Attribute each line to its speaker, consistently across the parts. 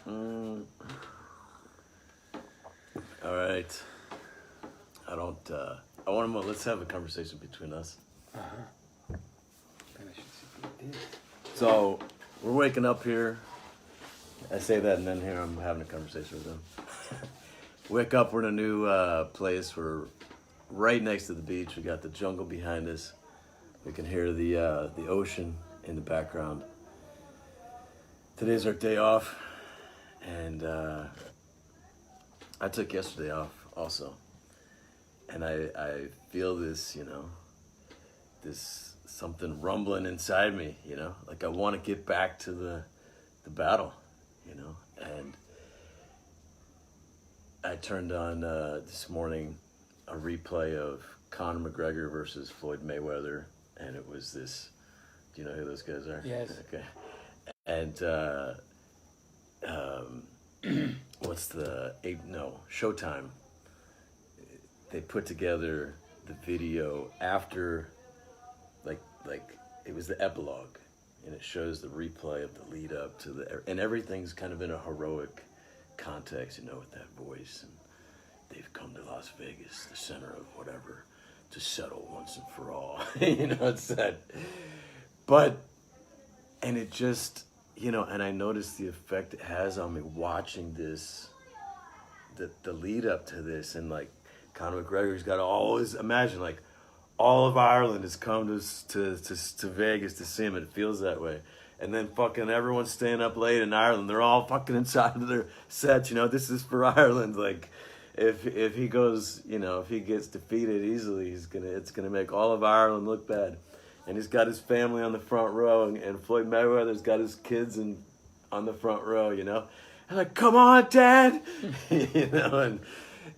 Speaker 1: All right. I don't. I want to. Let's have a conversation between us. So we're waking up here. I say that, and then here I'm having a conversation with them. Wake up. We're in a new place. We're right next to the beach. We got the jungle behind us. We can hear the ocean in the background. Today's our day off, and I took yesterday off also. And I feel this, this something rumbling inside me, like I want to get back to the battle, and I turned on this morning a replay of Conor McGregor versus Floyd Mayweather, and it was this, do you know who those guys are?
Speaker 2: Yes.
Speaker 1: Okay. And Showtime. They put together the video after, like it was the epilogue, and it shows the replay of the lead up to and everything's kind of in a heroic context, with that voice, and they've come to Las Vegas, the center of whatever, to settle once and for all. It's that. But, and it just, and I noticed the effect it has on me watching this, the lead up to this, and like, Conor McGregor's got to always imagine, like, all of Ireland has come to Vegas to see him. It feels that way. And then fucking everyone's staying up late in Ireland. They're all fucking inside of their sets, this is for Ireland. Like, if he goes, if he gets defeated easily, it's gonna make all of Ireland look bad. And he's got his family on the front row, and Floyd Mayweather's got his kids on the front row, And like, come on, Dad! And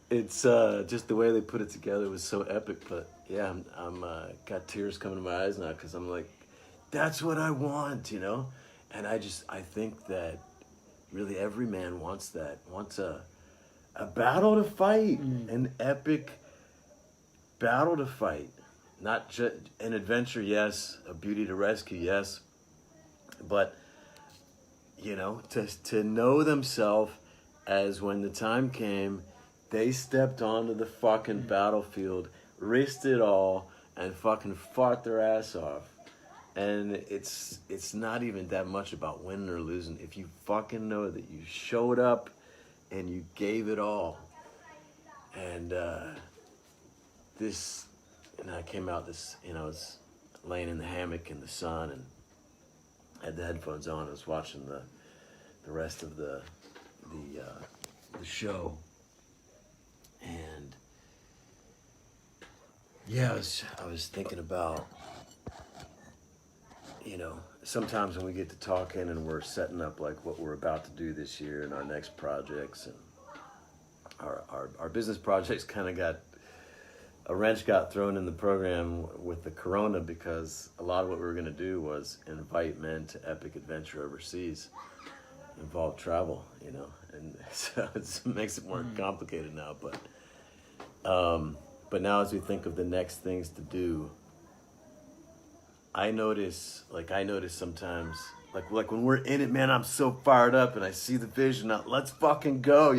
Speaker 1: it's just the way they put it together was so epic. But yeah, I'm got tears coming to my eyes now because I'm like, that's what I want, And I think that really every man wants that, wants a battle to fight, an epic battle to fight, not just an adventure, yes, a beauty to rescue, yes, but to know themselves as when the time came. They stepped onto the fucking battlefield, risked it all, and fucking fought their ass off. And it's not even that much about winning or losing. If you fucking know that you showed up and you gave it all. And I came out I was laying in the hammock in the sun and had the headphones on. I was watching the rest of the show. And yeah, I was thinking about, sometimes when we get to talking and we're setting up like what we're about to do this year and our next projects, and our business projects kind of got a wrench got thrown in the program with the corona, because a lot of what we were going to do was invite men to epic adventure overseas, involve travel, and so it makes it more complicated now. But now as we think of the next things to do, I notice sometimes, like when we're in it, man, I'm so fired up and I see the vision. Now, let's fucking go,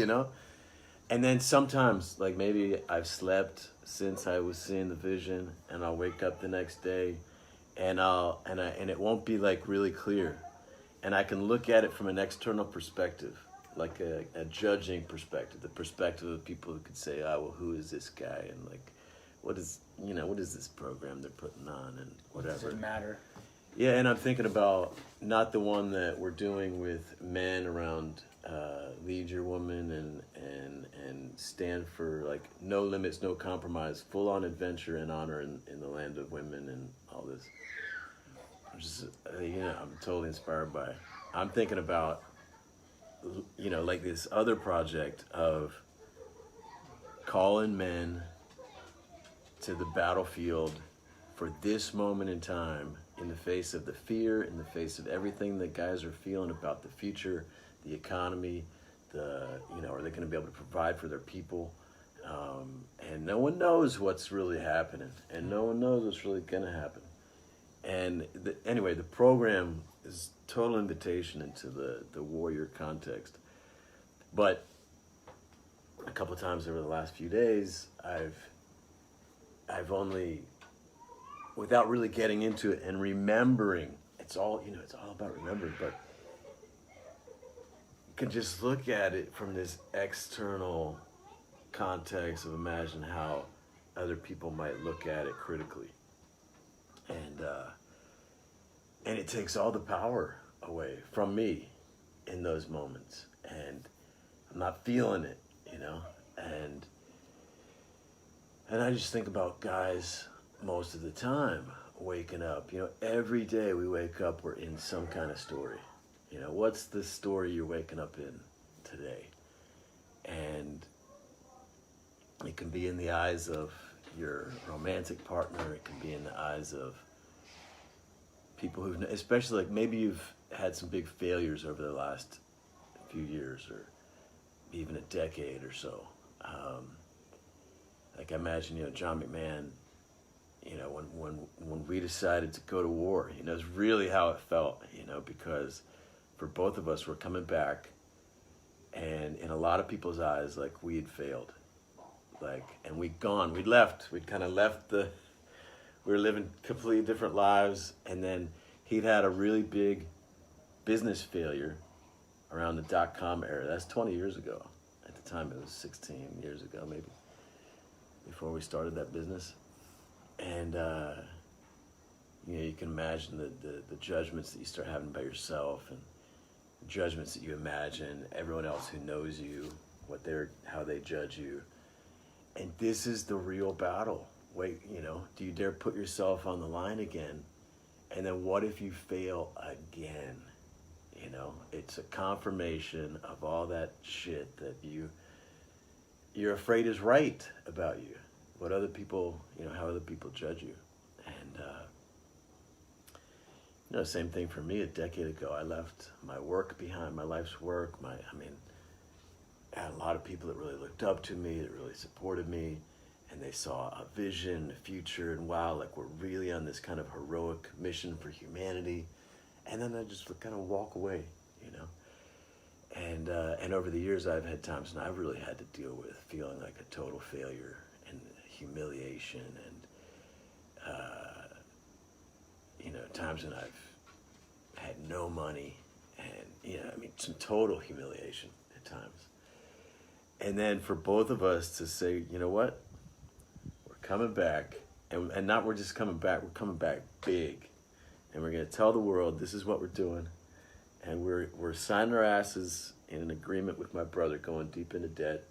Speaker 1: And then sometimes, like maybe I've slept since I was seeing the vision, and I'll wake up the next day, and it won't be like really clear, and I can look at it from an external perspective, like a judging perspective, the perspective of people who could say, well, who is this guy, and like, what is this program they're putting on, and whatever.
Speaker 2: Does it matter? Yeah,
Speaker 1: and I'm thinking about not the one that we're doing with men around Lead Your Woman and stand for like no limits, no compromise, full on adventure and honor in the land of women and all this. I'm totally inspired by. I'm thinking about, like this other project of calling men to the battlefield for this moment in time, in the face of the fear, in the face of everything that guys are feeling about the future, the economy, are they going to be able to provide for their people? And no one knows what's really happening, and no one knows what's really going to happen. And anyway, the program is total invitation into the warrior context. But a couple of times over the last few days, I've only, without really getting into it and remembering, it's all about remembering, but you can just look at it from this external context of imagine how other people might look at it critically. And it takes all the power away from me in those moments. And I'm not feeling it, and I just think about guys most of the time waking up. Every day we wake up, we're in some kind of story. What's the story you're waking up in today? And it can be in the eyes of your romantic partner. It can be in the eyes of people who've, especially like maybe you've had some big failures over the last few years or even a decade or so. Like I imagine, John McMahon, when we decided to go to war, it's really how it felt, because for both of us, we're coming back, and in a lot of people's eyes, like we had failed, and we'd left, we'd kind of left we were living completely different lives, and then he'd had a really big business failure around the .com era. That's 20 years ago. At the time, it was 16 years ago, maybe, before we started that business. And, you can imagine the judgments that you start having by yourself, and judgments that you imagine everyone else who knows you, how they judge you. And this is the real battle. Wait, do you dare put yourself on the line again? And then what if you fail again? It's a confirmation of all that shit that you're afraid is right about you. What other people, how other people judge you. And, same thing for me. A decade ago, I left my work behind, my life's work. I had a lot of people that really looked up to me, that really supported me, and they saw a vision, a future, and wow, like we're really on this kind of heroic mission for humanity. And then I just kind of walk away, And over the years, I've had times when I've really had to deal with feeling like a total failure and humiliation, and times when I've had no money, and some total humiliation at times. And then for both of us to say, you know what, we're coming back, and not we're just coming back, we're coming back big, and we're going to tell the world this is what we're doing, and we're signing our asses in an agreement with my brother, going deep into debt.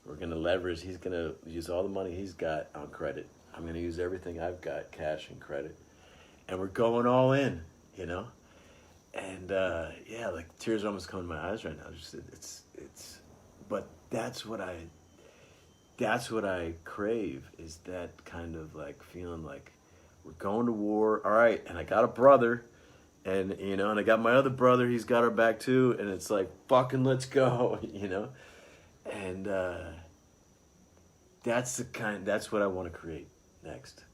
Speaker 1: We're going to leverage. He's going to use all the money he's got on credit. I'm going to use everything I've got, cash and credit, and we're going all in, And like tears are almost coming to my eyes right now. But that's what I crave, is that kind of like feeling like we're going to war. All right, and I got a brother, and and I got my other brother. He's got our back too, and it's like fucking let's go, And that's what I want to create next,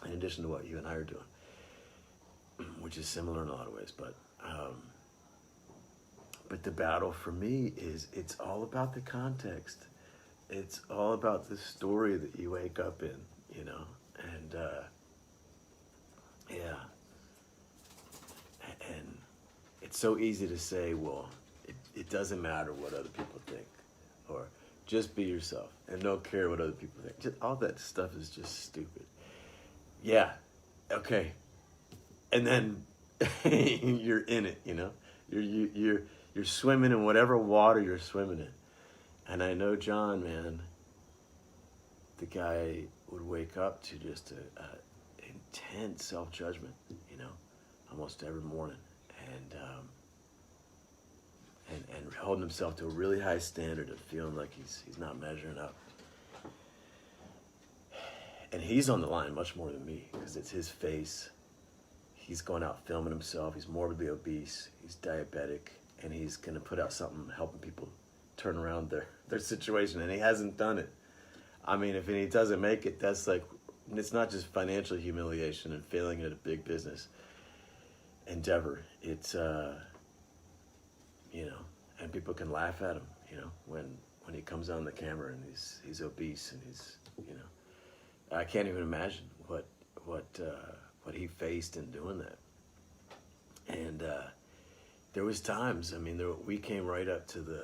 Speaker 1: in addition to what you and I are doing, which is similar in a lot of ways, but the battle for me is, it's all about the context. It's all about the story that you wake up in, and and it's so easy to say, well, it doesn't matter what other people think, or just be yourself and don't care what other people think. Just, all that stuff is just stupid. Yeah, okay. And then you're in it, you're swimming in whatever water you're swimming in. And I know John, man, the guy would wake up to just a intense self-judgment, almost every morning, and holding himself to a really high standard of feeling like he's not measuring up. And he's on the line much more than me, because it's his face. He's going out filming himself. He's morbidly obese. He's diabetic, and he's going to put out something helping people turn around their situation, and he hasn't done it. If he doesn't make it, that's like, it's not just financial humiliation and failing at a big business endeavor. It's, and people can laugh at him, when he comes on the camera and he's obese and he's, I can't even imagine what he faced in doing that. And there was times, we came right up to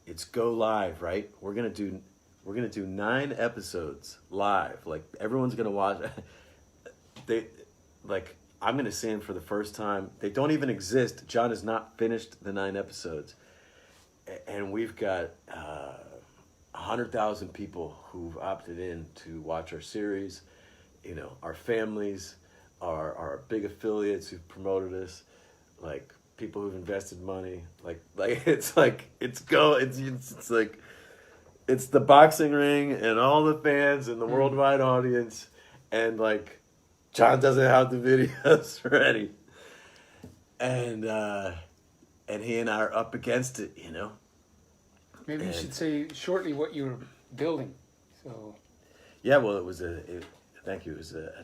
Speaker 1: it's go live, right? We're gonna do 9 episodes live. Like, everyone's gonna watch. I'm gonna see them for the first time. They don't even exist. John has not finished the 9 episodes, and we've got 100,000 people who've opted in to watch our series. Our families, our big affiliates who've promoted us, like people who've invested money. It's the boxing ring and all the fans and the worldwide audience, and John doesn't have the videos ready, and he and I are up against it,
Speaker 2: Maybe you should say shortly what you were building. So.
Speaker 1: Yeah, well, it was a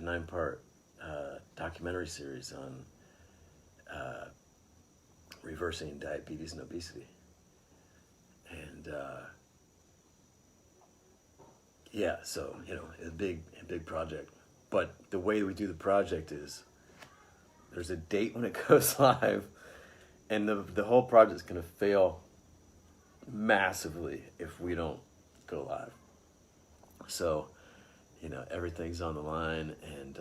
Speaker 1: 9-part documentary series on reversing diabetes and obesity, and so it's a big project. But the way we do the project is there's a date when it goes live, and the whole project's going to fail massively if we don't go live. So, everything's on the line, and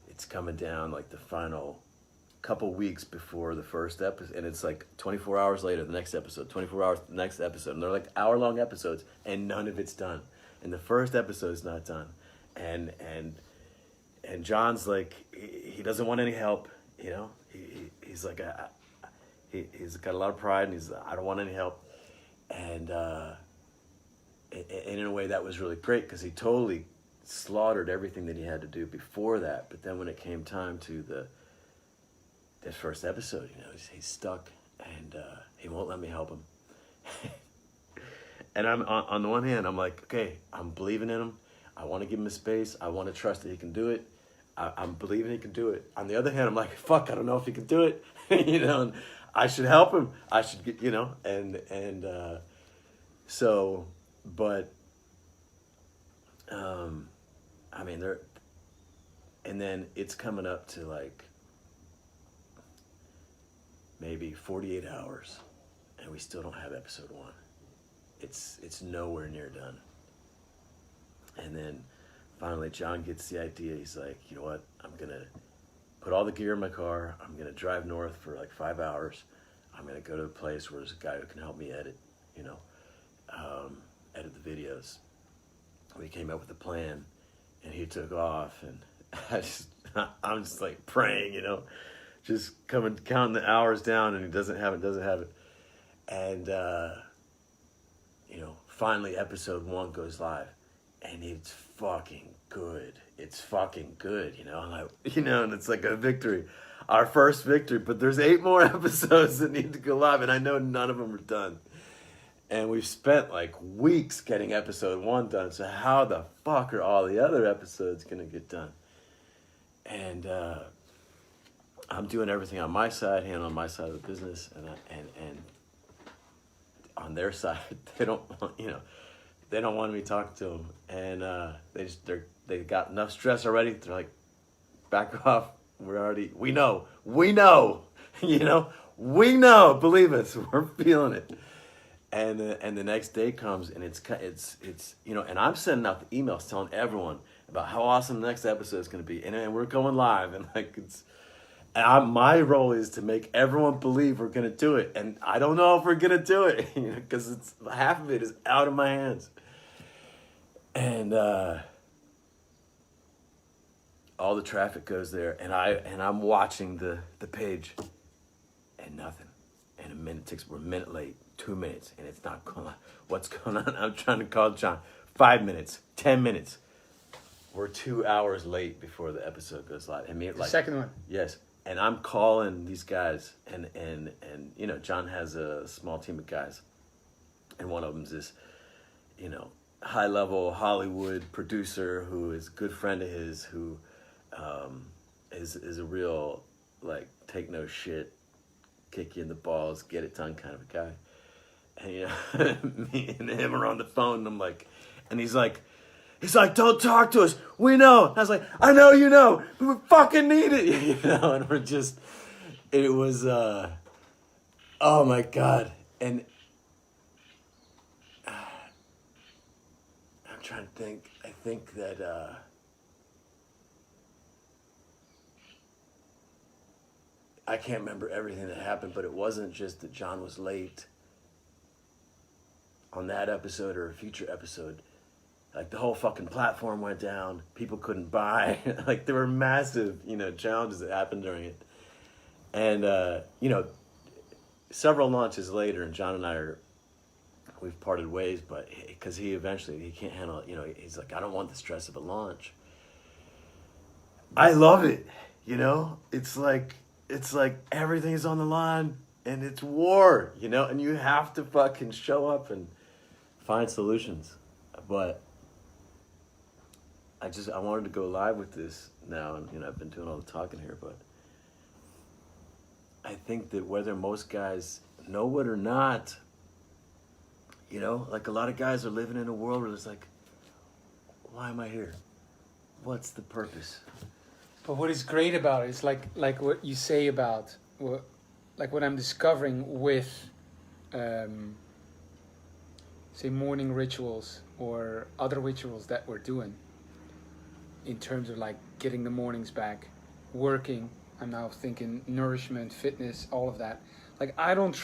Speaker 1: it's coming down the final couple weeks before the first episode, and it's 24 hours later, the next episode, 24 hours, the next episode, and they're hour-long episodes, and none of it's done. And the first episode's not done. And John's he doesn't want any help, he's he's got a lot of pride, and I don't want any help, and in a way that was really great, because he totally slaughtered everything that he had to do before that. But then when it came time to this first episode, he's stuck, and he won't let me help him. And I'm on the one hand, I'm okay, I'm believing in him. I want to give him a space. I want to trust that he can do it. I'm believing he can do it. On the other hand, I'm fuck, I don't know if he can do it. And I should help him. I should get, so, but, and then it's coming up to maybe 48 hours, and we still don't have episode 1. It's nowhere near done. And then finally John gets the idea. He's you know what? I'm going to put all the gear in my car. I'm going to drive north for 5 hours. I'm going to go to a place where there's a guy who can help me edit, edit the videos. We came up with a plan, and he took off, and I'm just praying, just counting the hours down, and he doesn't have it. And, finally episode 1 goes live. And it's fucking good. I'm and it's a victory. Our first victory, but there's 8 more episodes that need to go live, and I know none of them are done. And we've spent weeks getting episode 1 done, so how the fuck are all the other episodes gonna get done? And I'm doing everything on my side, handling my side of the business, and on their side, they don't want me talking to them, and they got enough stress already. They're back off. We know, we know. Believe us, we're feeling it. And the next day comes, and it's and I'm sending out the emails telling everyone about how awesome the next episode is going to be, and we're going live, and my role is to make everyone believe we're going to do it, and I don't know if we're going to do it, because it's half of it is out of my hands. And all the traffic goes there, and I'm watching the page, and nothing. And we're a minute late, 2 minutes, and it's not going on. What's going on? I'm trying to call John. 5 minutes, 10 minutes. We're 2 hours late before the episode goes live.
Speaker 2: The second one.
Speaker 1: Yes. And I'm calling these guys, and John has a small team of guys, and one of them's this, high-level Hollywood producer who is a good friend of his, who is a real like take no shit, kick you in the balls, get it done kind of a guy. And you know, me and him are on the phone, and I'm like, and he's like, don't talk to us. We know. And I was like, I know you know. We fucking need it, you know. And we're just, it was, oh my God. And I'm trying to think. I think that I can't remember everything that happened, but it wasn't just that John was late on that episode or a future episode. Like the whole fucking platform went down. People couldn't buy. Like there were massive, you know, challenges that happened during it. And, you know, several launches later, and John and I we've parted ways, but because he can't handle it. You know, he's like, I don't want the stress of a launch. I love it. You know, it's like everything's on the line and it's war, you know, and you have to fucking show up and find solutions. But I wanted to go live with this now, and, you know, I've been doing all the talking here, but I think that whether most guys know it or not, you know, like a lot of guys are living in a world where it's like, why am I here? What's the purpose?
Speaker 2: But what is great about it is like what you say about what I'm discovering with say morning rituals or other rituals that we're doing in terms of like getting the mornings back, working. I'm now thinking nourishment, fitness, all of that. Like I'm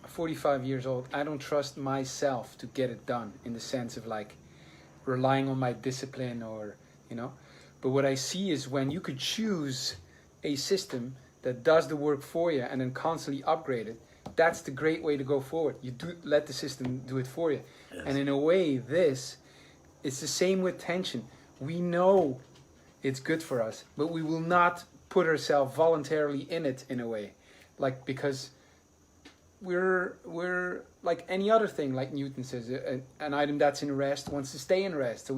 Speaker 2: 45 years old. I don't trust myself to get it done in the sense of like relying on my discipline or, you know. But what I see is when you could choose a system that does the work for you and then constantly upgrade it, that's the great way to go forward. You do let the system do it for you. Yes. And in a way, it's the same with tension. We know it's good for us, but we will not put ourselves voluntarily in it in a way. Like, because we're like any other thing, like Newton says, an item that's in rest wants to stay in rest. So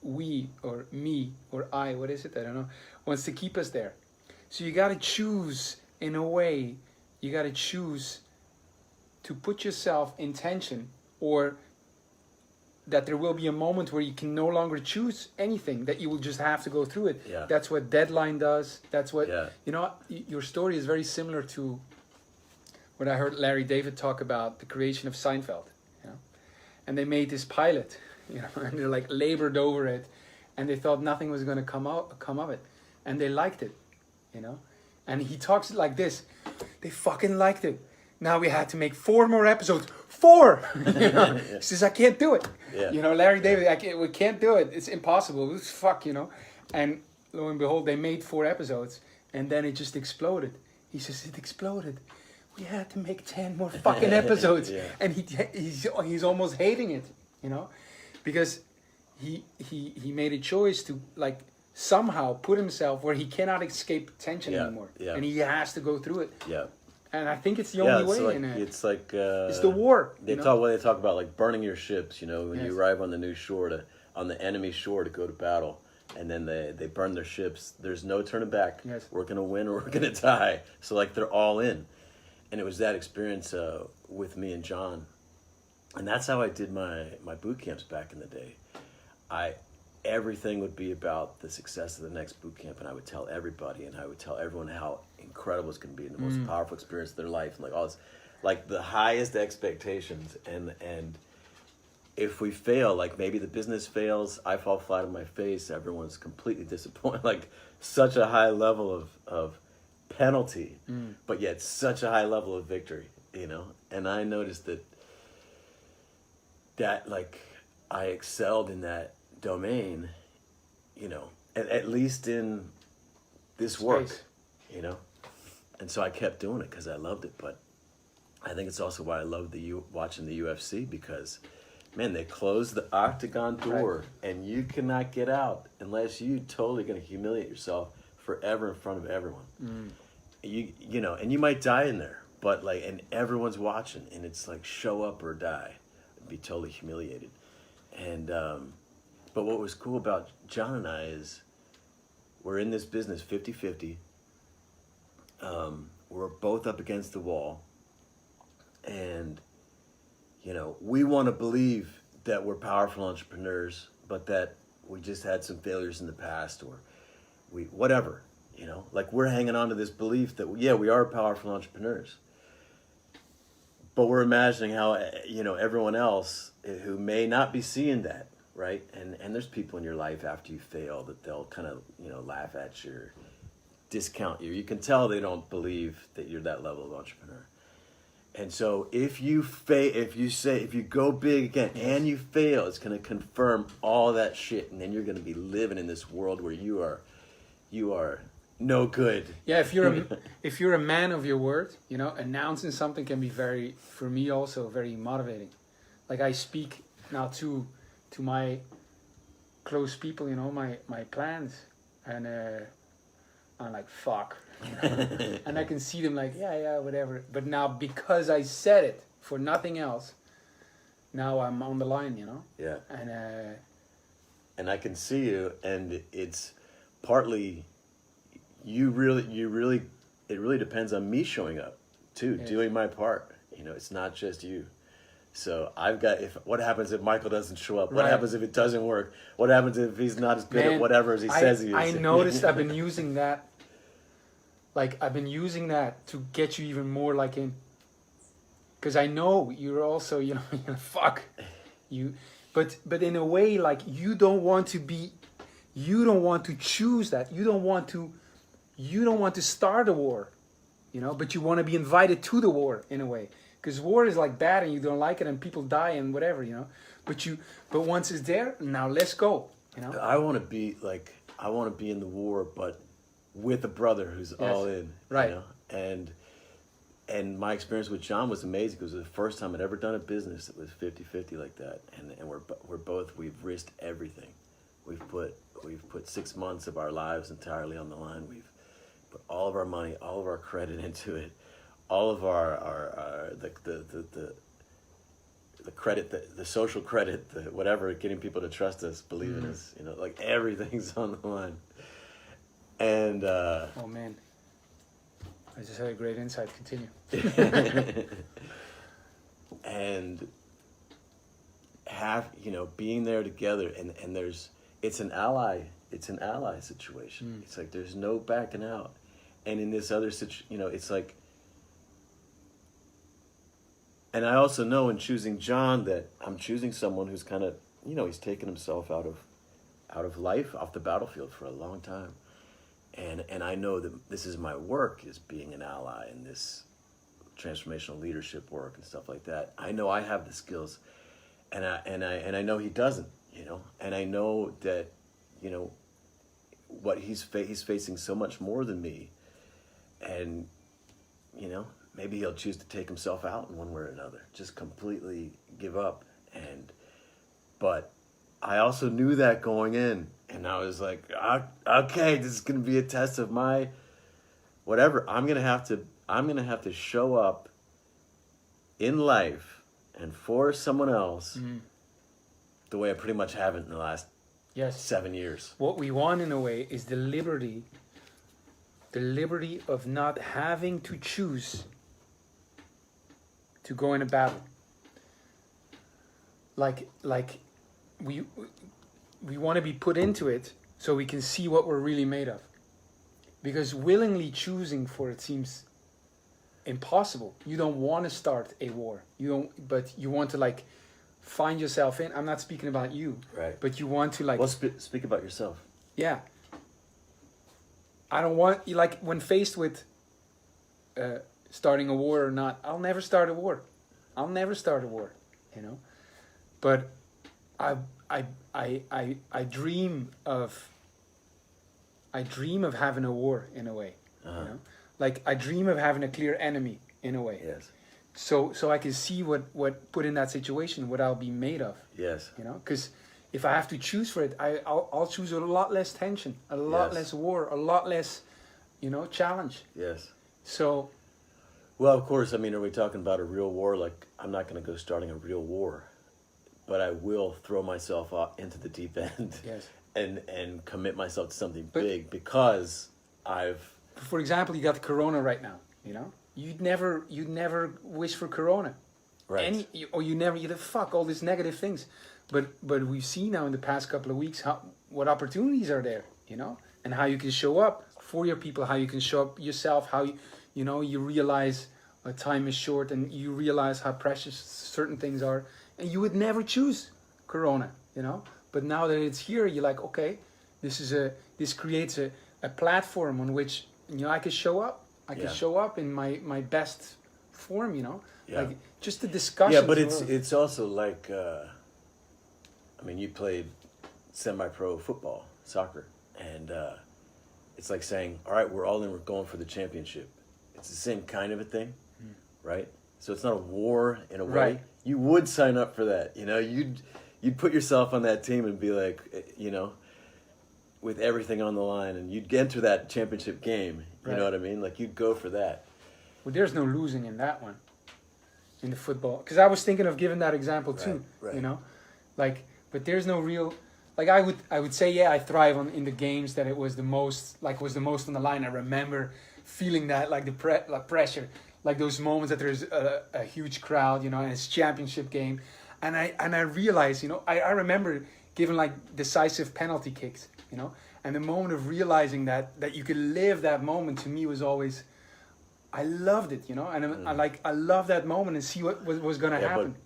Speaker 2: we or me or I, what is it? I don't know, wants to keep us there. So you got to choose, in a way, you got to choose to put yourself in tension, or that there will be a moment where you can no longer choose anything, that you will just have to go through it. Yeah. That's what Deadline does. That's what, you know, your story is very similar to what I heard Larry David talk about, the creation of Seinfeld. You know? And they made this pilot, you know, and they like labored over it, and they thought nothing was going to come of it, and they liked it, you know. And he talks like this: they fucking liked it. Now we had to make 4 more episodes. 4. You know? He says, I can't do it. Yeah. You know, Larry David, we can't do it. It's impossible. It's fuck, you know. And lo and behold, they made 4 episodes, and then it just exploded. He says, it exploded. We had to make 10 more fucking episodes. Yeah. And he's almost hating it, you know. Because he made a choice to like somehow put himself where he cannot escape tension anymore, and he has to go through it. Yeah, and I think it's the only way.
Speaker 1: Like, it's like
Speaker 2: it's the war.
Speaker 1: They talk about like burning your ships. You know, when you arrive on the new shore on the enemy shore to go to battle, and then they burn their ships. There's no turning back. Yes. We're gonna win or we're gonna die. So like they're all in, and it was that experience with me and John. And that's how I did my boot camps back in the day. Everything would be about the success of the next boot camp, and I would tell everybody, and I would tell everyone how incredible it's going to be, and the most powerful experience of their life, and like all this, like the highest expectations. And if we fail, like maybe the business fails, I fall flat on my face, everyone's completely disappointed, like such a high level of penalty, but yet such a high level of victory, you know. And I noticed that like I excelled in that domain, you know, at least in this work, you know. And so I kept doing it because I loved it. But I think it's also why I love watching the UFC, because man, they close the octagon door and you cannot get out unless you totally going to humiliate yourself forever in front of everyone. You know, and you might die in there, but like, and everyone's watching, and it's like show up or die, be totally humiliated. And but what was cool about John and I is we're in this business 50-50. we're both up against the wall, and we want to believe that we're powerful entrepreneurs, but that we just had some failures in the past, or whatever, like we're hanging on to this belief that we are powerful entrepreneurs, but we're imagining how everyone else who may not be seeing that, right? And there's people in your life after you fail that they'll kind of laugh at you, or discount you. You can tell they don't believe that you're that level of entrepreneur. And so if you go big again and you fail, it's going to confirm all that shit, and then you're going to be living in this world where you are no good.
Speaker 2: Yeah, if you're a man of your word, announcing something can be for me also very motivating. Like I speak now to my close people, my plans, and I'm like, fuck. And I can see them like, yeah, whatever. But now because I said it for nothing else, now I'm on the line,
Speaker 1: Yeah.
Speaker 2: And
Speaker 1: I can see you, and it's partly it really depends on me showing up too, yes. Doing my part. It's not just you. So what happens if Michael doesn't show up? What happens if it doesn't work? What happens if he's not as good at whatever as he says he is?
Speaker 2: I noticed I've been using that. Like, I've been using that to get you even more like in. Because I know you're also, fuck. But in a way, like, you don't want to choose that. You don't want to start a war, but you want to be invited to the war in a way. Because war is like bad and you don't like it and people die and whatever, But once it's there, now let's go,
Speaker 1: I want to be in the war, but with a brother who's all in,
Speaker 2: right?
Speaker 1: And my experience with John was amazing. It was the first time I'd ever done a business that was 50-50 like that, and we've risked everything. We've put 6 months of our lives entirely on the line. We've put all of our money, all of our credit into it, all of our the credit, the social credit, the whatever, getting people to trust us, believe in us, like everything's on the line. And
Speaker 2: oh man, I just had a great insight. Continue.
Speaker 1: And being there together, and it's an ally situation. It's like there's no backing out. And in this other situation, it's like, and I also know in choosing John that I'm choosing someone who's kind of, he's taken himself out of life, off the battlefield for a long time. And I know that this is my work, is being an ally in this transformational leadership work and stuff like that. I know I have the skills, and I know he doesn't, and I know that, what he's facing so much more than me, and maybe he'll choose to take himself out in one way or another, just completely give up. But I also knew that going in, and I was like, okay, this is going to be a test of my whatever. I'm going to have to show up in life and for someone else the way I pretty much haven't in the last 7 years.
Speaker 2: What we want in a way is the liberty of not having to choose to go in a battle. Like we want to be put into it so we can see what we're really made of. Because willingly choosing for it seems impossible. You don't want to start a war. But you want to find yourself in. I'm not speaking about you.
Speaker 1: Right.
Speaker 2: But you want to
Speaker 1: Well, speak about yourself.
Speaker 2: Yeah. I don't want, when faced with starting a war or not, I'll never start a war. But I dream of having a war in a way. Like I dream of having a clear enemy in a way.
Speaker 1: Yes.
Speaker 2: So I can see what put in that situation, what I'll be made of.
Speaker 1: Yes.
Speaker 2: Because if I have to choose for it, I'll choose a lot less tension, a lot less war, a lot less, challenge.
Speaker 1: Yes.
Speaker 2: So.
Speaker 1: Well, of course, are we talking about a real war? Like, I'm not going to go starting a real war, but I will throw myself into the deep end.
Speaker 2: Yes.
Speaker 1: And commit myself to something big, because I've
Speaker 2: for example, you got Corona right now. You know, you'd never wish for Corona.
Speaker 1: Right.
Speaker 2: You'd have fuck all these negative things, but we've seen now in the past couple of weeks what opportunities are there, you know, and how you can show up for your people, how you can show up yourself, how you realize time is short, and you realize how precious certain things are, and you would never choose Corona, you know, but now that it's here, you're like, okay, this creates a platform on which, you know, I can show up. I can show up in my best form, you know.
Speaker 1: Yeah.
Speaker 2: Like just the discussion.
Speaker 1: Yeah, but it's also like, I mean, you played semi-pro football, soccer, and it's like saying, all right, we're all in, we're going for the championship. It's the same kind of a thing, right? So it's not a war in a way.
Speaker 2: Right.
Speaker 1: You would sign up for that, you know. You'd put yourself on that team and be like, you know, with everything on the line, and you'd enter that championship game. You know what I mean? Like you'd go for that.
Speaker 2: Well, there's no losing in that one, in the football. Because I was thinking of giving that example too.
Speaker 1: Right.
Speaker 2: You know, like, but there's no real. Like I would say, yeah, I thrive in the games that it was the most on the line. I remember feeling that, like the pressure, like those moments that there's a huge crowd, you know, and it's championship game, and I realized, you know, I remember giving like decisive penalty kicks, you know, and the moment of realizing that you could live that moment to me was always, I loved it, you know, and I love that moment and see what was going to happen.
Speaker 1: But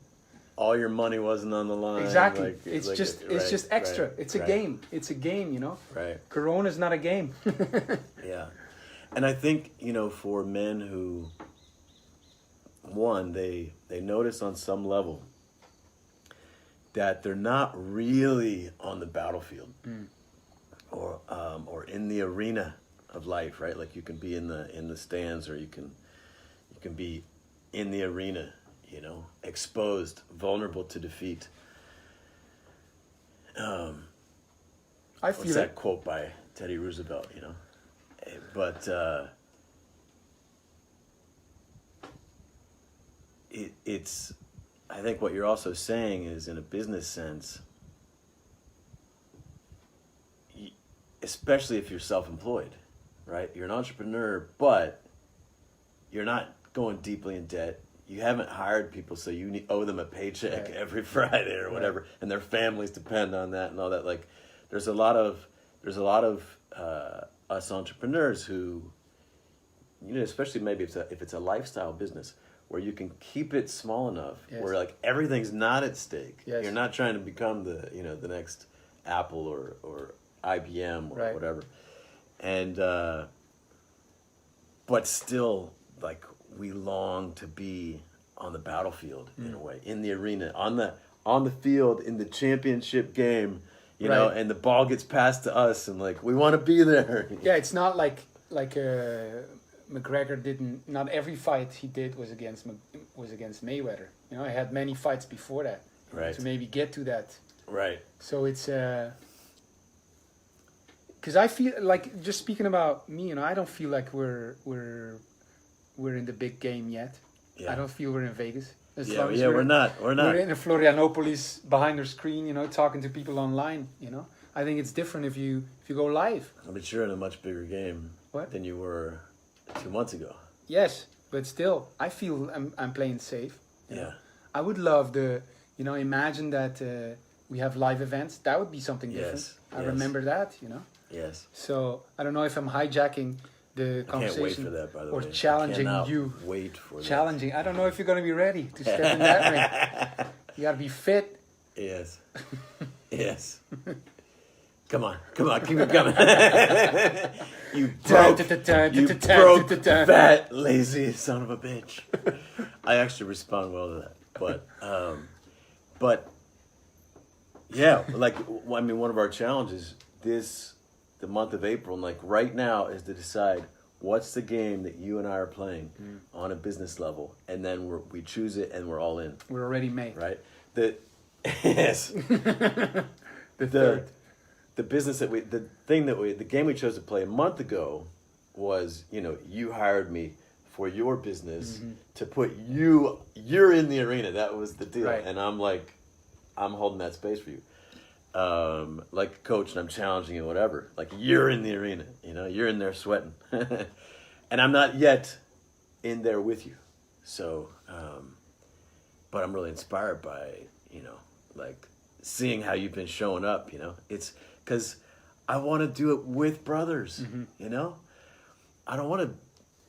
Speaker 1: all your money wasn't on the line.
Speaker 2: Exactly.
Speaker 1: Like,
Speaker 2: it's
Speaker 1: like
Speaker 2: just
Speaker 1: right,
Speaker 2: just extra.
Speaker 1: right,
Speaker 2: it's a game. It's a game, you know.
Speaker 1: Right.
Speaker 2: Corona's not a game.
Speaker 1: Yeah. And I think, you know, for men who, one, they notice on some level that they're not really on the battlefield or in the arena of life, right? Like you can be in the stands, or you can be in the arena, you know, exposed, vulnerable to defeat.
Speaker 2: I feel
Speaker 1: What's that quote by Teddy Roosevelt, you know? But it's, I think what you're also saying is, in a business sense, especially if you're self-employed, right? You're an entrepreneur, but you're not going deeply in debt. You haven't hired people, so you owe them a paycheck every Friday or whatever, and their families depend on that and all that. Like, there's a lot of us entrepreneurs who, you know, especially maybe if it's a lifestyle business where you can keep it small enough where like everything's not at stake.
Speaker 2: Yes.
Speaker 1: You're not trying to become the next Apple or IBM or whatever, and but still, like, we long to be on the battlefield in a way, in the arena, on the field, in the championship game. You know, and the ball gets passed to us, and like we want to be there.
Speaker 2: Yeah, it's not like McGregor didn't. Not every fight he did was against Mayweather. You know, I had many fights before that.
Speaker 1: Right.
Speaker 2: To maybe get to that.
Speaker 1: Right.
Speaker 2: So it's because I feel like, just speaking about me, you know, I don't feel like we're in the big game yet.
Speaker 1: Yeah.
Speaker 2: I don't feel we're in Vegas.
Speaker 1: We're not.
Speaker 2: We're in Florianopolis behind the screen, you know, talking to people online, you know. I think it's different if you go live.
Speaker 1: But you're in a much bigger game than you were 2 months ago.
Speaker 2: Yes, but still, I feel I'm playing safe. You know? I would love imagine that we have live events. That would be something different. I remember that, you know.
Speaker 1: Yes.
Speaker 2: So I don't know if I'm hijacking the conversation.
Speaker 1: I can't wait for that, by the
Speaker 2: or
Speaker 1: way.
Speaker 2: challenging you.
Speaker 1: Wait for
Speaker 2: challenging. I don't know if you're going to be ready to step in that ring. You got to be fit.
Speaker 1: Yes. Yes. Come on, keep it coming. You broke, fat, lazy son of a bitch. I actually respond well to that, but yeah, like, I mean, one of our challenges the month of April, and like right now, is to decide what's the game that you and I are playing on a business level, and then we choose it and we're all in.
Speaker 2: We're already made.
Speaker 1: Right. Yes.
Speaker 2: the third.
Speaker 1: The business the game we chose to play a month ago was, you know, you hired me for your business to put you're in the arena. That was the deal.
Speaker 2: Right.
Speaker 1: And I'm like, I'm holding that space for you. like a coach, and I'm challenging you, whatever. Like you're in the arena, you know, you're in there sweating, and I'm not yet in there with you. So, but I'm really inspired by, you know, like seeing how you've been showing up. You know, it's because I want to do it with brothers.
Speaker 2: Mm-hmm.
Speaker 1: You know, I don't want to.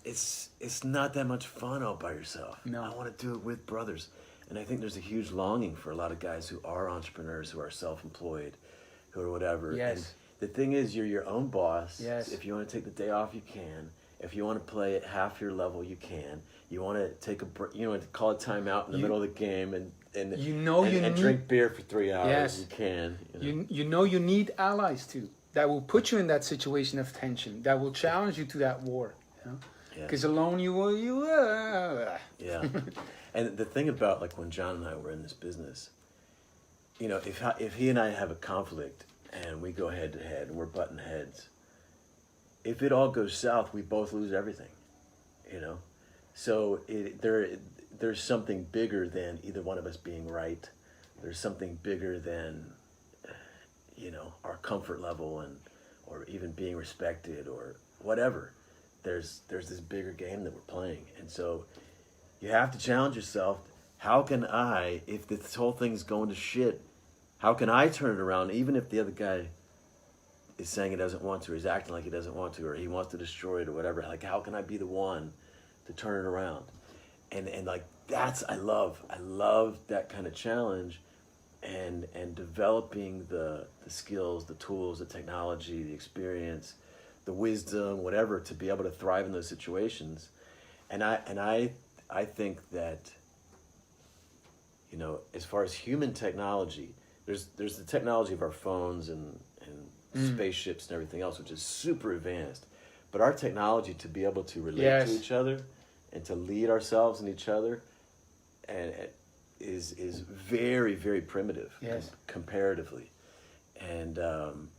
Speaker 1: It's not that much fun all by yourself.
Speaker 2: No.
Speaker 1: I want to do it with brothers. And I think there's a huge longing for a lot of guys who are entrepreneurs, who are self-employed, who are whatever.
Speaker 2: Yes.
Speaker 1: And the thing is, you're your own boss.
Speaker 2: Yes.
Speaker 1: If you want to take the day off, you can. If you want to play at half your level, you can. You want to take a break, you know, to call a timeout in the middle of the game and
Speaker 2: need
Speaker 1: drink beer for 3 hours.
Speaker 2: Yes.
Speaker 1: You can.
Speaker 2: You know you need allies too that will put you in that situation of tension, that will challenge you to that war. You know, because alone you will
Speaker 1: Yeah. And the thing about like when John and I were in this business, you know, if he and I have a conflict and we go head to head and we're butting heads, if it all goes south, we both lose everything, you know. So there's something bigger than either one of us being right. There's something bigger than, you know, our comfort level or even being respected or whatever. There's this bigger game that we're playing, and so you have to challenge yourself. How can I, if this whole thing's going to shit, how can I turn it around, even if the other guy is saying he doesn't want to, or he's acting like he doesn't want to, or he wants to destroy it or whatever? Like, how can I be the one to turn it around? And like, I love that kind of challenge, and developing the skills, the tools, the technology, the experience, the wisdom, whatever, to be able to thrive in those situations. And I think that, you know, as far as human technology, there's the technology of our phones and spaceships and everything else, which is super advanced. But our technology to be able to relate to each other and to lead ourselves and each other, and is very, very primitive, comparatively. And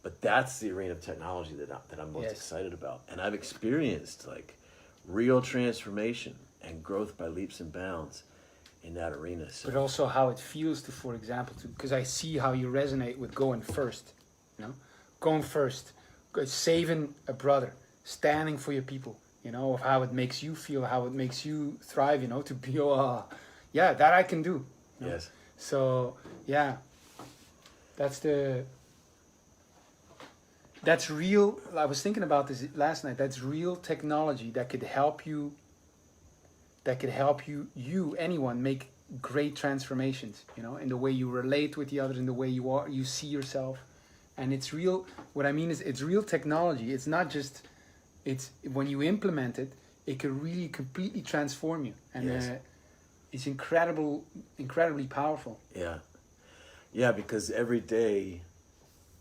Speaker 1: but that's the arena of technology that I'm most excited about. And I've experienced like real transformation and growth by leaps and bounds in that arena. So.
Speaker 2: But also how it feels to, for example, because I see how you resonate with going first, you know, going first, saving a brother, standing for your people, you know, of how it makes you feel, how it makes you thrive, you know, to be, that I can do. You know?
Speaker 1: Yes.
Speaker 2: So, yeah, that's real. I was thinking about this last night. That's real technology that could help you. Anyone, make great transformations. You know, in the way you relate with the others, in the way you see yourself, and it's real. What I mean is, it's real technology. It's not just. It's when you implement it, it can really completely transform you, and it's incredibly powerful.
Speaker 1: Yeah, yeah, because every day,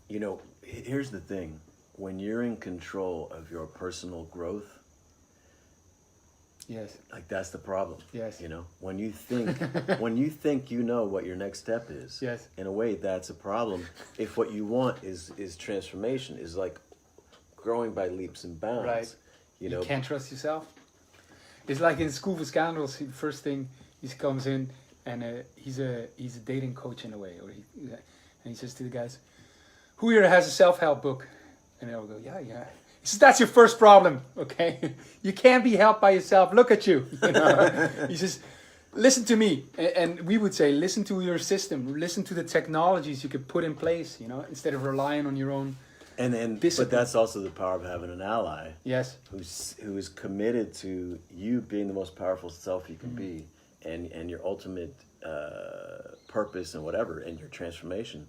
Speaker 1: you know. Here's the thing, when you're in control of your personal growth, like that's the problem.
Speaker 2: Yes.
Speaker 1: You know, when you think you know what your next step is, in a way that's a problem. If what you want is transformation, is like growing by leaps and bounds.
Speaker 2: Right.
Speaker 1: You know,
Speaker 2: you can't trust yourself. It's like in School for Scoundrels, the first thing he comes in and he's a dating coach in a way, and he says to the guys, "Who here has a self-help book?" And they'll go, yeah. He says, "That's your first problem, okay? You can't be helped by yourself. Look at you." You know? He says, "Listen to me." And we would say, listen to your system. Listen to the technologies you could put in place, you know, instead of relying on your own discipline.
Speaker 1: But that's also the power of having an ally.
Speaker 2: Yes.
Speaker 1: Who is committed to you being the most powerful self you can be, and your ultimate purpose and whatever, and your transformation.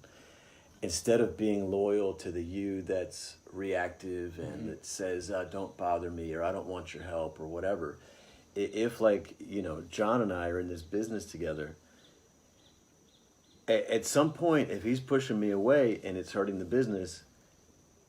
Speaker 1: Instead of being loyal to the you that's reactive and that says, "Don't bother me," or "I don't want your help," or whatever. If, like, you know, John and I are in this business together, at some point, if he's pushing me away and it's hurting the business,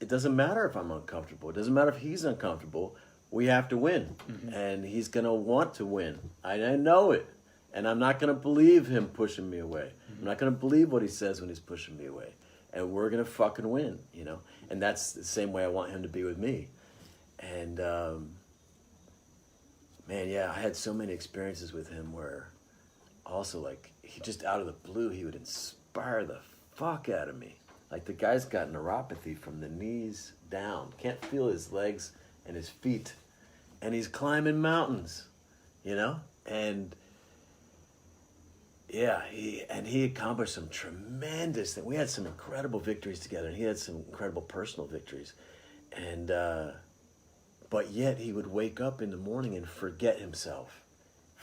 Speaker 1: it doesn't matter if I'm uncomfortable. It doesn't matter if he's uncomfortable. We have to win. And he's going to want to win. I know it. And I'm not going to believe him pushing me away. I'm not going to believe what he says when he's pushing me away. And we're going to fucking win, you know? And that's the same way I want him to be with me. And, man, yeah, I had so many experiences with him where also, like, he just out of the blue, he would inspire the fuck out of me. Like the guy's got neuropathy from the knees down. Can't feel his legs and his feet. And he's climbing mountains, you know? And yeah, he accomplished some tremendous things. We had some incredible victories together, and he had some incredible personal victories. And but yet he would wake up in the morning and forget himself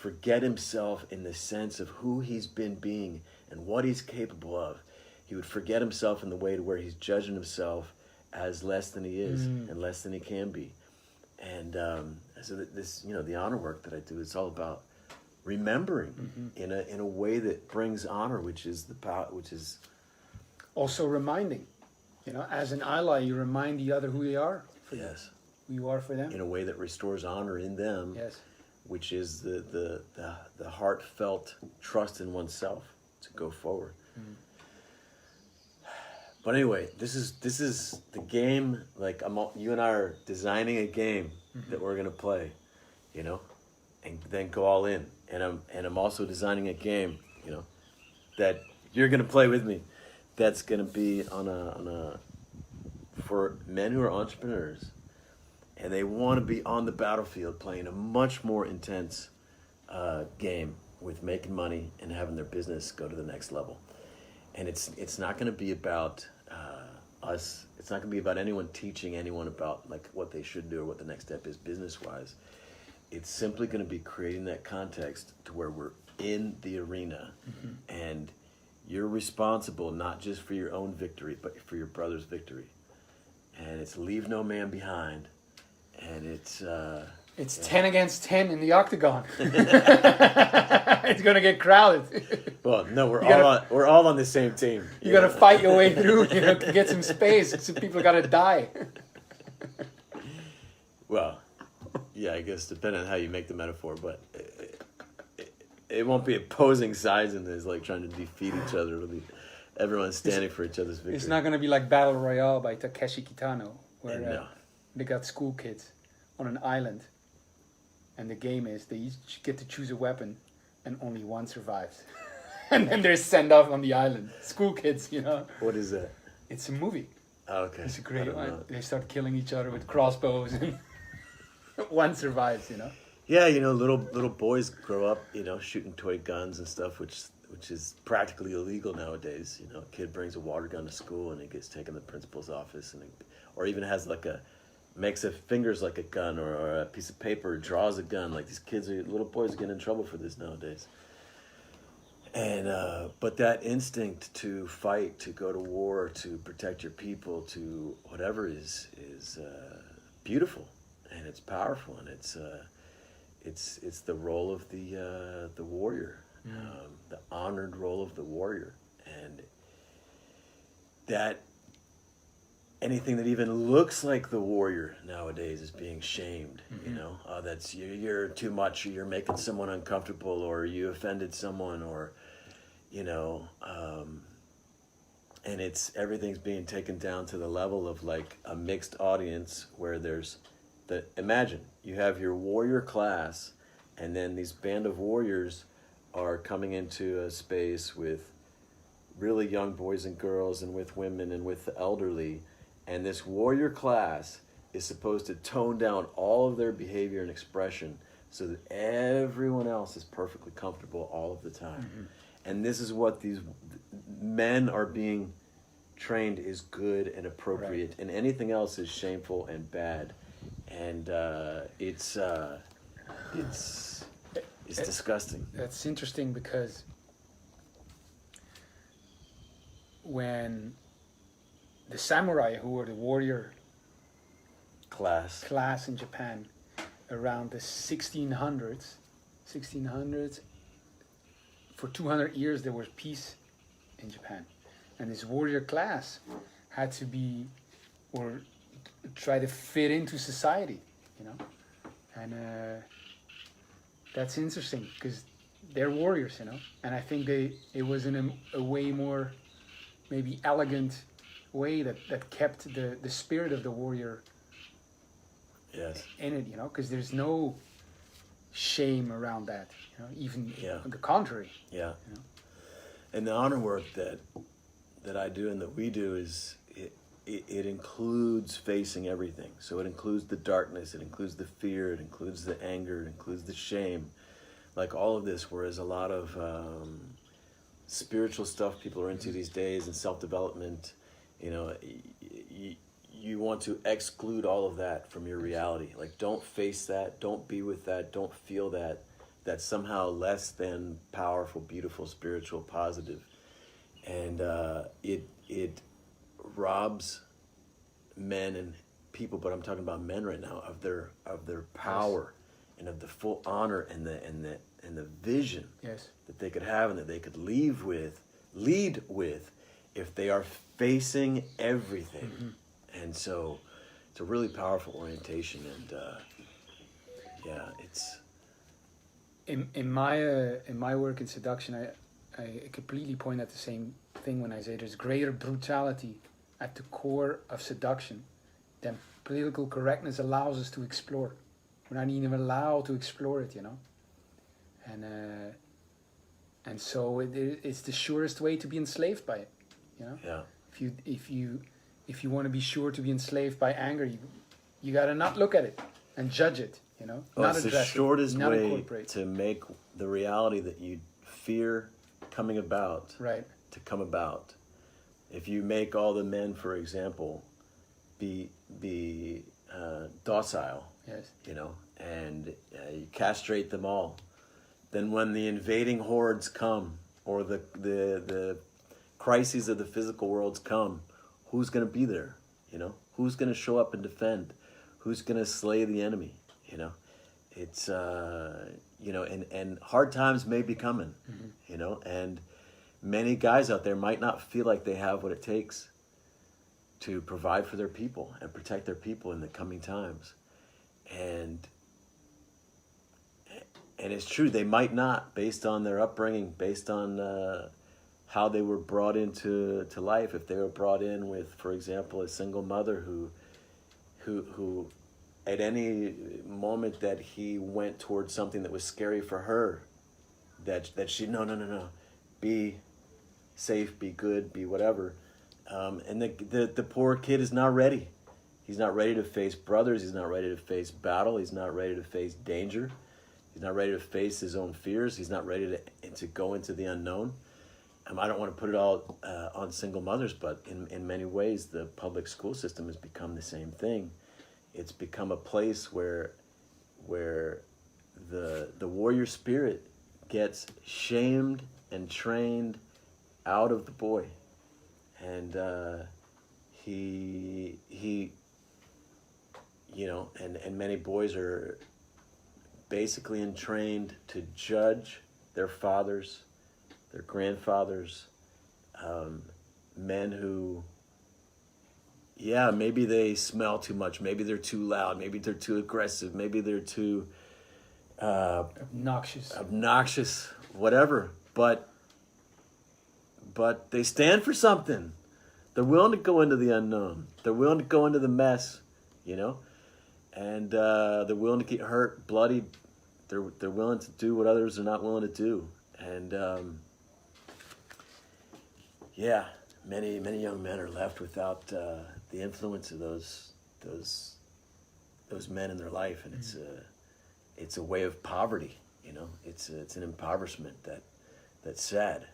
Speaker 1: in the sense of who he's been being and what he's capable of. He would forget himself in the way to where he's judging himself as less than he is and less than he can be. And so this, the honor work that I do, it's all about remembering in a way that brings honor, which is the power, which is
Speaker 2: also reminding. As an ally, you remind the other who they are for you, who you are for them.
Speaker 1: In a way that restores honor in them, which is the heartfelt trust in oneself to go forward. But anyway, this is the game. Like you and I are designing a game that we're gonna play, and then go all in. And I'm also designing a game, that you're gonna play with me. That's gonna be on a for men who are entrepreneurs, and they want to be on the battlefield playing a much more intense game with making money and having their business go to the next level. And it's not going to be about us. It's not going to be about anyone teaching anyone about like what they should do or what the next step is business-wise. It's simply going to be creating that context to where we're in the arena, and you're responsible not just for your own victory, but for your brother's victory. And it's leave no man behind. And it's
Speaker 2: 10 against 10 in the octagon. It's gonna get crowded.
Speaker 1: Well, no, we're all on the same team.
Speaker 2: You gotta fight your way through. Get some space. Some people gotta die.
Speaker 1: Well, yeah, I guess depending on how you make the metaphor, but it won't be opposing sides in this, like trying to defeat each other. It'll be everyone's standing for each other's victory.
Speaker 2: It's not gonna be like Battle Royale by Takeshi Kitano, where they got school kids on an island, and the game is they each get to choose a weapon, and only one survives, and then they're sent off on the island. School kids,
Speaker 1: What is that?
Speaker 2: It's a movie.
Speaker 1: Oh, okay.
Speaker 2: It's a great one. They start killing each other with crossbows, and one survives.
Speaker 1: Yeah, little boys grow up, shooting toy guns and stuff, which is practically illegal nowadays. A kid brings a water gun to school and it gets taken to the principal's office, or even has makes his fingers like a gun, or a piece of paper, draws a gun. Like these little boys are getting in trouble for this nowadays. And but that instinct to fight, to go to war, to protect your people, to whatever is beautiful, and it's powerful, and it's the role of the warrior, the honored role of the warrior, and that. Anything that even looks like the warrior nowadays is being shamed. That's you're too much, or you're making someone uncomfortable, or you offended someone, or and everything's being taken down to the level of like a mixed audience where there's imagine you have your warrior class, and then these band of warriors are coming into a space with really young boys and girls, and with women, and with the elderly. And this warrior class is supposed to tone down all of their behavior and expression so that everyone else is perfectly comfortable all of the time. And this is what these men are being trained is good and appropriate, and anything else is shameful and bad. And it's disgusting.
Speaker 2: That's interesting, because when the samurai, who were the warrior class in Japan around the 1600s, for 200 years there was peace in Japan, and this warrior class had to be, or try to fit into society, and that's interesting, because they're warriors, and I think it was in a way more maybe elegant way that kept the spirit of the warrior in it, because there's no shame around that, even on the contrary.
Speaker 1: And the honor work that that I do and that we do is it includes facing everything. So it includes the darkness, it includes the fear, it includes the anger, it includes the shame, like all of this. Whereas a lot of spiritual stuff people are into these days and self-development, you know, you want to exclude all of that from your reality. Like, don't face that, don't be with that, don't feel that. That's somehow less than powerful, beautiful, spiritual, positive. And it robs men and people, but I'm talking about men right now, of their power, and of the full honor and the vision that they could have and that they could lead with if they are facing everything. And so it's a really powerful orientation, and it's
Speaker 2: in my work in seduction, I completely point at the same thing when I say there's greater brutality at the core of seduction than political correctness allows us to explore. We're not even allowed to explore it, you know. And so it's the surest way to be enslaved by it, you know.
Speaker 1: Yeah.
Speaker 2: If you want to be sure to be enslaved by anger, you gotta not look at it and judge it, you know.
Speaker 1: Well,
Speaker 2: not
Speaker 1: it's
Speaker 2: address
Speaker 1: the shortest
Speaker 2: it, not
Speaker 1: way
Speaker 2: incorporate.
Speaker 1: to make the reality that you fear coming about to come about. If you make all the men, for example, be docile, you know, and you castrate them all, then when the invading hordes come, or the crises of the physical worlds come, who's going to be there? You know, who's going to show up and defend? Who's going to slay the enemy? You know, it's you know, and hard times may be coming. You know, and many guys out there might not feel like they have what it takes to provide for their people and protect their people in the coming times. And it's true, they might not, based on their upbringing, based on how they were brought into life. If they were brought in with, for example, a single mother who at any moment that he went towards something that was scary for her, that she, no, be safe, be good, be whatever. And the poor kid is not ready. He's not ready to face brothers. He's not ready to face battle. He's not ready to face danger. He's not ready to face his own fears. He's not ready to go into the unknown. I don't want to put it all on single mothers, but in many ways, the public school system has become the same thing. It's become a place where the warrior spirit gets shamed and trained out of the boy, and he you know, and many boys are basically entrained to judge their fathers, their grandfathers, men who, maybe they smell too much, maybe they're too loud, maybe they're too aggressive, maybe they're too obnoxious, whatever, but they stand for something. They're willing to go into the unknown. They're willing to go into the mess, you know, and they're willing to get hurt, bloodied. They're willing to do what others are not willing to do, and many young men are left without the influence of those men in their life, and it's a way of poverty, you know. It's an impoverishment that's sad.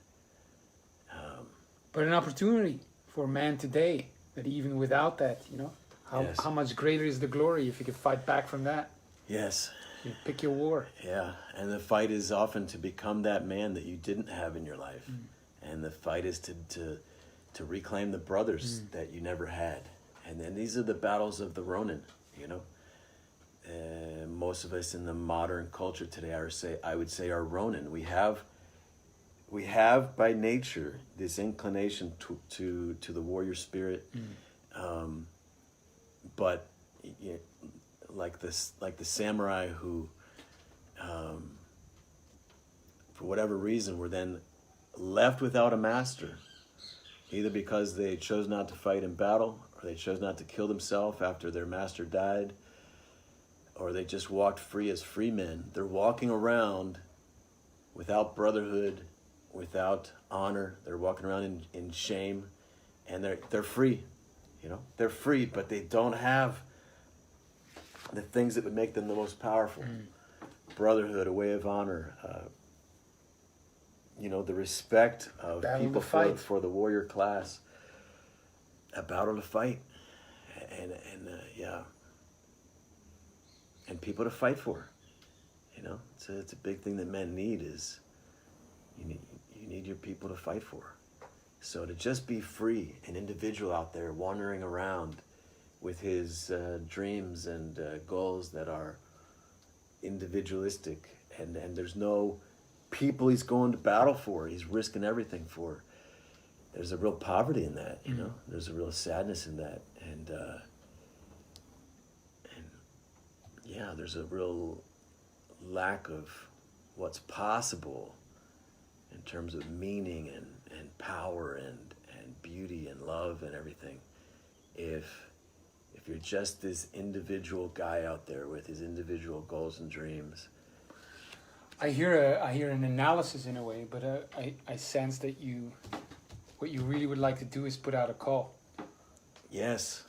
Speaker 2: But an opportunity for man today, that even without that, you know, how much greater is the glory if you can fight back from that.
Speaker 1: Yes.
Speaker 2: You pick your war.
Speaker 1: Yeah, and the fight is often to become that man that you didn't have in your life. And the fight is to reclaim the brothers that you never had. And then these are the battles of the Ronin, you know. Most of us in the modern culture today, I would say, are Ronin. We have by nature this inclination to the warrior spirit, but like the samurai who, for whatever reason, were then left without a master, either because they chose not to fight in battle, or they chose not to kill themselves after their master died, or they just walked free as free men. They're walking around without brotherhood, without honor. They're walking around in shame and they're free, you know, they're free, but they don't have the things that would make them the most powerful. Brotherhood, a way of honor, you know, the respect of
Speaker 2: Battle
Speaker 1: people
Speaker 2: to fight.
Speaker 1: for the warrior class, a battle to fight, and yeah, and people to fight for. You know, it's a big thing that men need is you need your people to fight for. So to just be free, an individual out there wandering around with his dreams and goals that are individualistic, and there's no people he's going to battle for, he's risking everything for. There's a real poverty in that, you know. There's a real sadness in that, and yeah, there's a real lack of what's possible in terms of meaning and power and beauty and love and everything if you're just this individual guy out there with his individual goals and dreams.
Speaker 2: I hear an analysis in a way, but I sense that what you really would like to do is put out a call.
Speaker 1: Yes.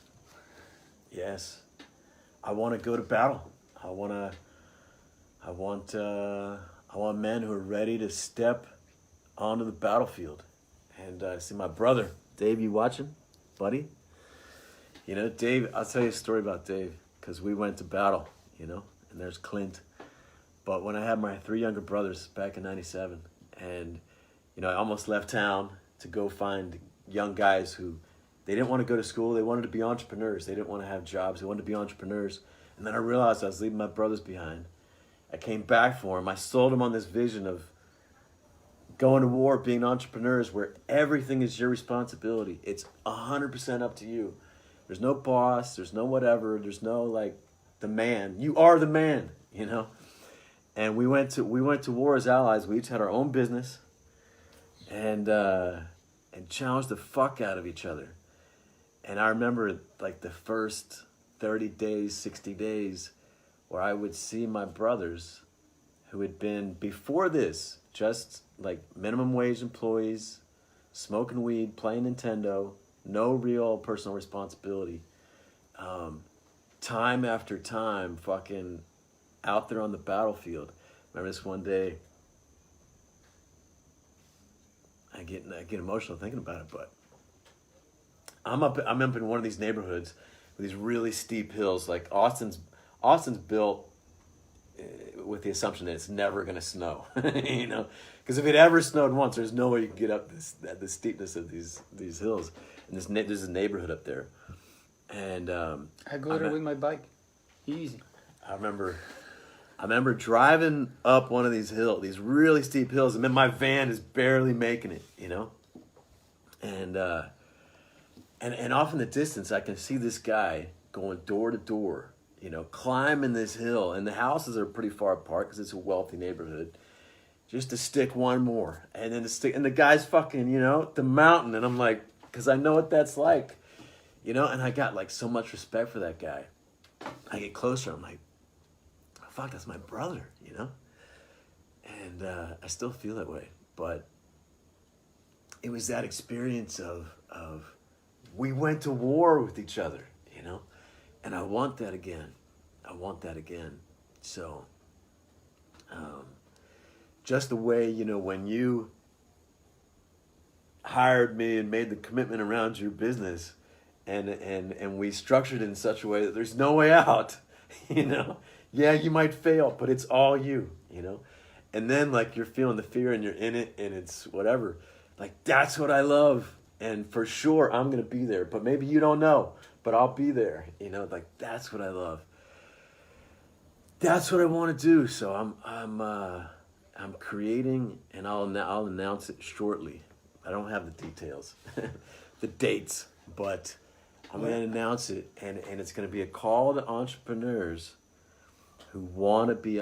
Speaker 1: I want to go to battle. I want men who are ready to step onto the battlefield. And I see my brother, Dave, you watching, buddy? You know, Dave, I'll tell you a story about Dave, because we went to battle, you know, and there's Clint. But when I had my 3 younger brothers back in 97, and, you know, I almost left town to go find young guys who, they didn't want to go to school, they wanted to be entrepreneurs, they didn't want to have jobs, they wanted to be entrepreneurs. And then I realized I was leaving my brothers behind. I came back for them, I sold them on this vision of going to war, being entrepreneurs, where everything is your responsibility. It's 100% up to you. There's no boss, there's no whatever, there's no like the man. You are the man, you know? And we went to war as allies. We each had our own business and challenged the fuck out of each other. And I remember like the first 30 days, 60 days where I would see my brothers who had been before this just like minimum wage employees, smoking weed, playing Nintendo, no real personal responsibility. Time after time, fucking out there on the battlefield. Remember this one day, I get emotional thinking about it, but I'm up in one of these neighborhoods with these really steep hills. Like Austin's built with the assumption that it's never going to snow, you know, because if it ever snowed once, there's no way you can get up the steepness of these hills. And there's a neighborhood up there, and
Speaker 2: I go there with my bike, easy.
Speaker 1: I remember driving up one of these really steep hills, and then my van is barely making it, you know, and off in the distance I can see this guy going door to door, you know, climbing this hill, and the houses are pretty far apart because it's a wealthy neighborhood. Just to stick one more, and then and the guy's fucking, you know, the mountain, and I'm like, because I know what that's like, you know, and I got like so much respect for that guy. I get closer, I'm like, oh, fuck, that's my brother, you know, and I still feel that way, but it was that experience of we went to war with each other, you know, and I want that again. So, just the way, you know, when you hired me and made the commitment around your business, and we structured it in such a way that there's no way out, you know. Yeah, you might fail, but it's all you know. And then like you're feeling the fear and you're in it and it's whatever. Like that's what I love, and for sure I'm gonna be there. But maybe you don't know, but I'll be there. You know, like that's what I love. That's what I want to do. So I'm creating, and I'll announce it shortly. I don't have the details, the dates, but I'm going to announce it, and it's going to be a call to entrepreneurs who want to be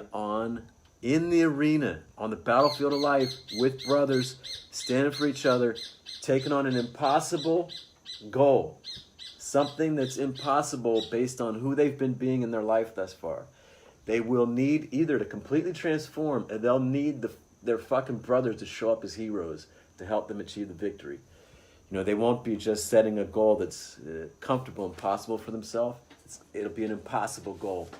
Speaker 1: in the arena, on the battlefield of life with brothers, standing for each other, taking on an impossible goal, something that's impossible based on who they've been being in their life thus far. They will need either to completely transform, and they'll need their fucking brothers to show up as heroes to help them achieve the victory. You know, they won't be just setting a goal that's comfortable and possible for themselves. It'll be an impossible goal.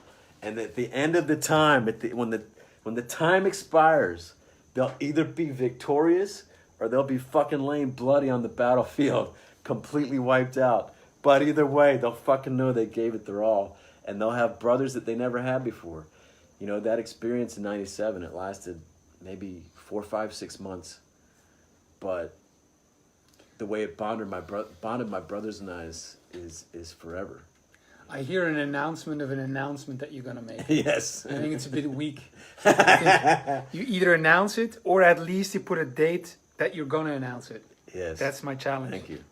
Speaker 1: And at the end of the time, when the time expires, they'll either be victorious or they'll be fucking laying bloody on the battlefield, completely wiped out. But either way, they'll fucking know they gave it their all. And they'll have brothers that they never had before. You know, that experience in 97, it lasted maybe 4, 5, 6 months. But the way it bonded my brothers and I is forever.
Speaker 2: I hear an announcement of an announcement that you're going to make.
Speaker 1: Yes.
Speaker 2: I think it's a bit weak. You either announce it or at least you put a date that you're going to announce it.
Speaker 1: Yes.
Speaker 2: That's my challenge.
Speaker 1: Thank you.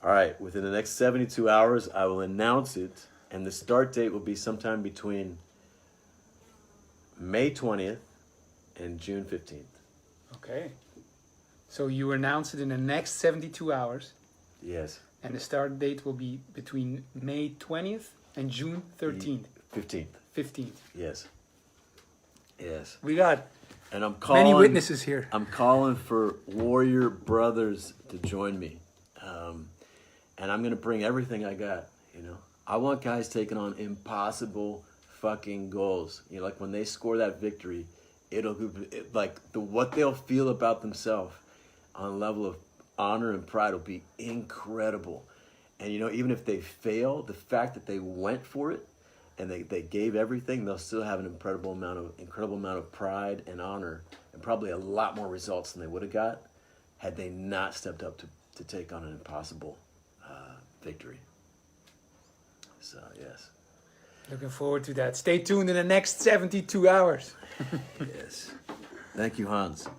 Speaker 1: All right. Within the next 72 hours, I will announce it. And the start date will be sometime between May 20th and June 15th.
Speaker 2: Okay. So you announce it in the next 72 hours.
Speaker 1: Yes.
Speaker 2: And the start date will be between May 20th and June 13th.
Speaker 1: 15th.
Speaker 2: 15th.
Speaker 1: Yes. Yes.
Speaker 2: We got
Speaker 1: and I'm calling,
Speaker 2: many witnesses here.
Speaker 1: I'm calling for warrior brothers to join me. And I'm going to bring everything I got, you know. I want guys taking on impossible fucking goals. You know, like when they score that victory, what they'll feel about themselves on a level of honor and pride will be incredible. And you know, even if they fail, the fact that they went for it and they gave everything, they'll still have an incredible amount of pride and honor, and probably a lot more results than they would have got had they not stepped up to take on an impossible victory. So yes.
Speaker 2: Looking forward to that. Stay tuned in the next 72 hours.
Speaker 1: Yes. Thank you, Hans.